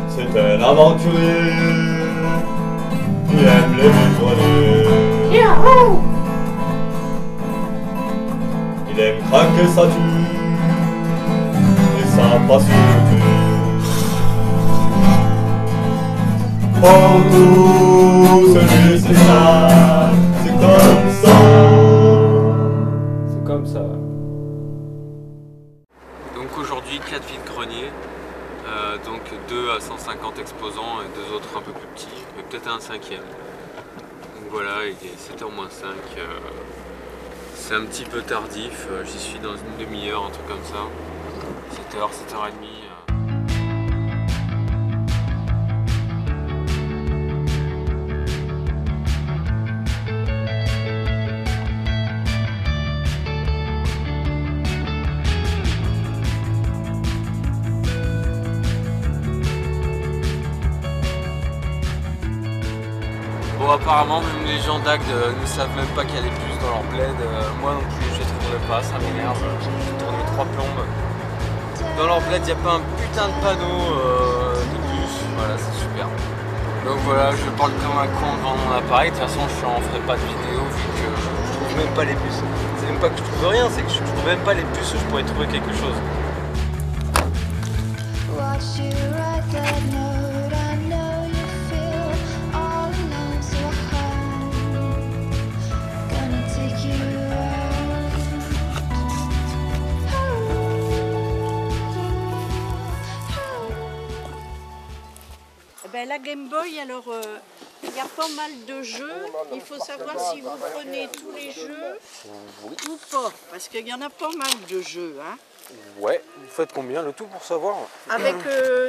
C'est un aventurier, il aime les vide-greniers. Yahoo! Il aime craquer sa thune et sa passivité. Pour nous, celui c'est ça, c'est comme ça. C'est comme ça. Donc aujourd'hui 4 vides-greniers, donc 2 à 150 exposants et 2 autres un peu plus petits, et peut-être un cinquième. Donc voilà, il est 7h moins 5, c'est un petit peu tardif, j'y suis dans une demi-heure, un truc comme ça. 7h, 7h30. Bon, apparemment même les gens d'Agde ne savent même pas qu'il y a des puces dans leur bled. Moi non plus, je les trouverai pas, ça m'énerve. J'ai tourné 3 plombes. Dans leur bled, il n'y a pas un putain de panneau de puces. Voilà, c'est super. Donc voilà, je parle comme un con devant mon appareil. De toute façon, je n'en ferai pas de vidéo vu que je trouve même pas les puces. C'est même pas que je trouve rien, c'est que je trouve même pas les puces où je pourrais trouver quelque chose. Ben, la Game Boy, alors il y a pas mal de jeux. Il faut savoir si vous prenez tous les jeux ou pas, parce qu'il y en a pas mal de jeux. Hein. Ouais, vous faites combien le tout pour savoir? Avec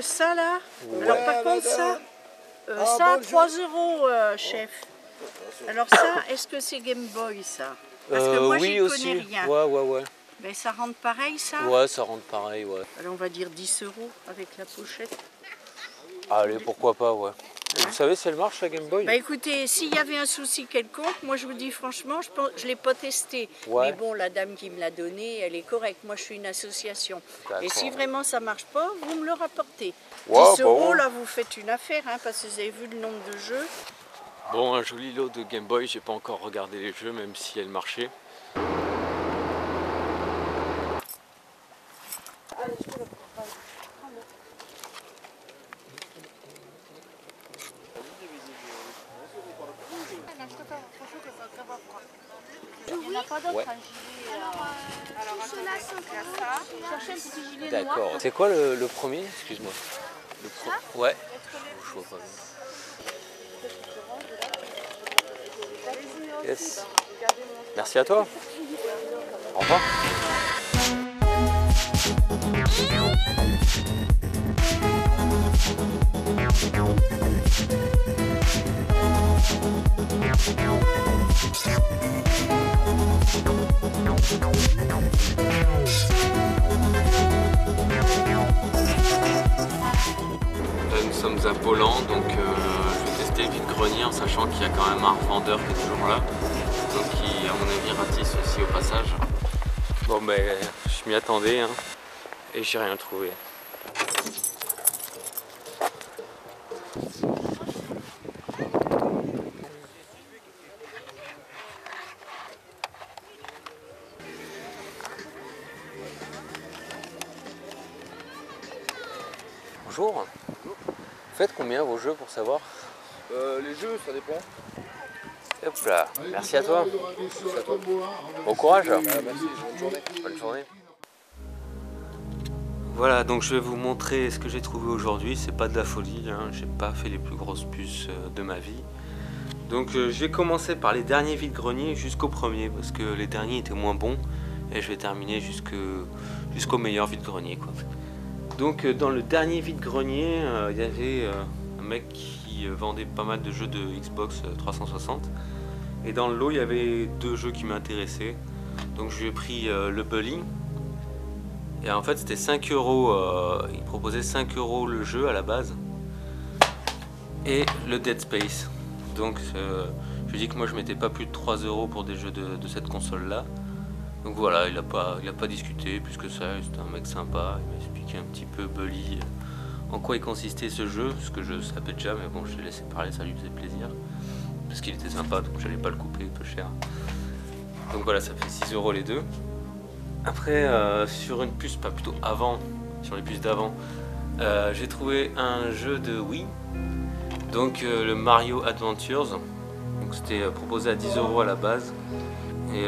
ça là, alors par contre ça, ça 3 €, chef. Alors ça, est-ce que c'est Game Boy ça? Parce que moi oui, j'y aussi. connais rien. Ouais. Ben, ça rentre pareil ça? Ouais, ça rentre pareil, ouais. Alors on va dire 10 € avec la pochette. Allez, pourquoi pas, ouais. Et vous savez si elle marche la Game Boy? Bah écoutez, s'il y avait un souci quelconque, moi je vous dis franchement, je ne l'ai pas testé. Ouais. Mais bon, la dame qui me l'a donné, elle est correcte. Moi je suis une association. Et si D'accord. vraiment ça ne marche pas, vous me le rapportez. Ouais, 10 bon. €, là vous faites une affaire, hein, parce que vous avez vu le nombre de jeux. Bon, un joli lot de Game Boy, j'ai pas encore regardé les jeux, même si elle marchait. Il n'y en a pas d'autres, Ouais. un gilet. Alors ceux-là sont cherchez un petit gilet noir. D'accord. C'est quoi le premier? Excuse-moi. Ouais. Je vois pas bien. Yes. Merci à toi. Au revoir. Nous sommes à Bolan, donc je vais tester le vide-grenier en sachant qu'il y a quand même un revendeur qui est toujours là, donc qui à mon avis ratisse aussi au passage. Bon ben je m'y attendais hein, et j'ai rien trouvé. Bonjour. Vous faites combien vos jeux pour savoir? Les jeux, ça dépend. Hop là, merci à toi. Bon courage. Merci, bonne journée. Bonne journée. Voilà, donc je vais vous montrer ce que j'ai trouvé aujourd'hui. C'est pas de la folie, hein. J'ai pas fait les plus grosses puces de ma vie. Donc je vais commencer par les derniers vides-greniers jusqu'au premier, parce que les derniers étaient moins bons. Et je vais terminer jusqu'au meilleur vide-grenier, quoi. Donc dans le dernier vide-grenier, il y avait un mec qui vendait pas mal de jeux de Xbox 360. Et dans le lot, il y avait 2 jeux qui m'intéressaient. Donc je lui ai pris le Bully. Et en fait, c'était 5 €. Il proposait 5 € le jeu à la base. Et le Dead Space. Donc je dis que moi je mettais pas plus de 3 € pour des jeux de cette console là. Donc voilà, il a pas discuté plus que ça, c'était un mec sympa, il m'a expliqué un petit peu Bully en quoi il consistait ce jeu, ce que je savais déjà, mais bon je l'ai laissé parler, ça lui faisait plaisir. Parce qu'il était sympa, donc j'allais pas le couper peu cher. Donc voilà, ça fait 6 € les deux. Après sur une puce, pas plutôt avant, sur les puces d'avant, j'ai trouvé un jeu de Wii. Donc le Mario Adventures. Donc c'était proposé à 10 € à la base. Et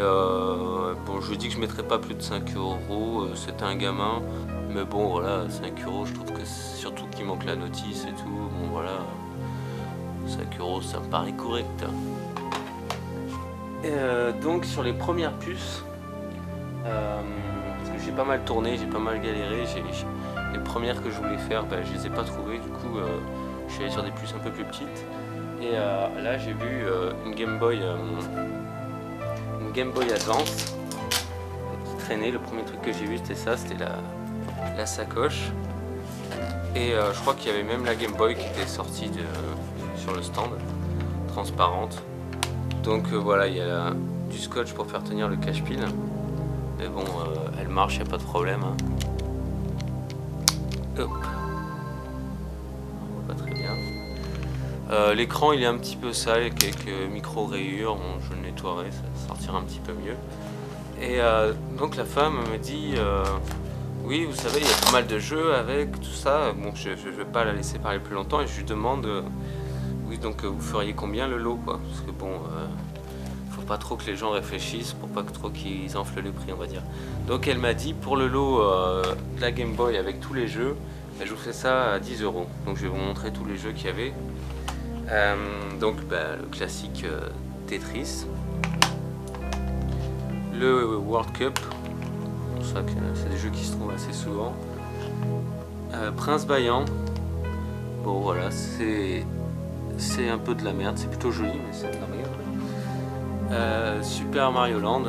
bon, je dis que je mettrais pas plus de 5 €, c'était un gamin, mais bon voilà, 5 €, je trouve que surtout qu'il manque la notice et tout, bon voilà, 5 € ça me paraît correct. Et donc sur les premières puces, parce que j'ai pas mal tourné, j'ai pas mal galéré, les premières que je voulais faire, je les ai pas trouvées, du coup je suis allé sur des puces un peu plus petites, et là j'ai vu une Game Boy Advance qui traînait. Le premier truc que j'ai vu c'était ça, c'était la sacoche, et je crois qu'il y avait même la Game Boy qui était sortie sur le stand, transparente. Donc voilà, il y a du scotch pour faire tenir le cache-pile, mais bon elle marche, il n'y a pas de problème, hein. Hop. On voit pas très bien. L'écran il est un petit peu sale avec quelques micro rayures, bon, je le nettoierai, ça sortira un petit peu mieux. Et donc la femme me dit oui, vous savez, il y a pas mal de jeux avec tout ça. Bon, je vais pas la laisser parler plus longtemps, et je lui demande oui, donc vous feriez combien le lot, quoi, parce que bon faut pas trop que les gens réfléchissent pour pas que trop qu'ils enflent le prix, on va dire. Donc elle m'a dit pour le lot de la Game Boy avec tous les jeux, je vous fais ça à 10 €. Donc je vais vous montrer tous les jeux qu'il y avait. Donc le classique Tetris, le World Cup, c'est des jeux qui se trouvent assez souvent, Prince Baian, bon voilà, c'est un peu de la merde, c'est plutôt joli mais c'est de la merde. Super Mario Land,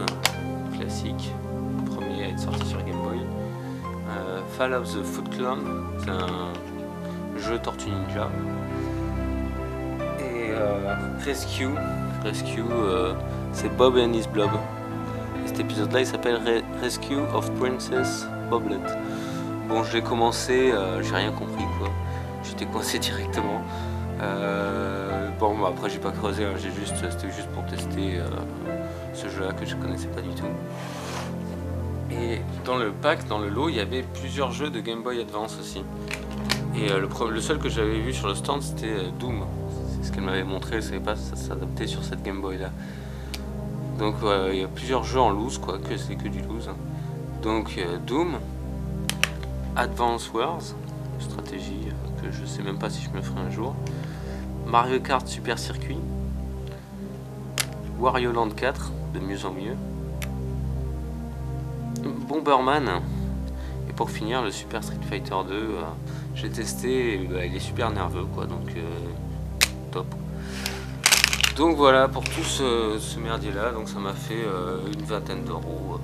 classique, premier à être sorti sur Game Boy. Fall of the Foot Clan, c'est un jeu Tortue Ninja. Et Rescue, c'est Bob and His Blob. Et cet épisode là il s'appelle Rescue of Princess Boblet. Bon, je l'ai commencé, j'ai rien compris quoi, j'étais coincé directement. Bon, après j'ai pas creusé, hein, c'était juste pour tester ce jeu là que je connaissais pas du tout. Et dans le pack, dans le lot, il y avait plusieurs jeux de Game Boy Advance aussi. Et le seul que j'avais vu sur le stand c'était Doom. C'est ce qu'elle m'avait montré, elle savait pas si ça s'adaptait sur cette Game Boy là. Donc il y a plusieurs jeux en loose quoi, que c'est que du loose. Donc Doom, Advance Wars, stratégie que je sais même pas si je me ferai un jour. Mario Kart Super Circuit, Wario Land 4, de mieux en mieux, Bomberman, et pour finir le Super Street Fighter 2, j'ai testé, et, il est super nerveux quoi, donc top. Donc voilà pour tout ce merdier là, donc ça m'a fait une vingtaine d'euros.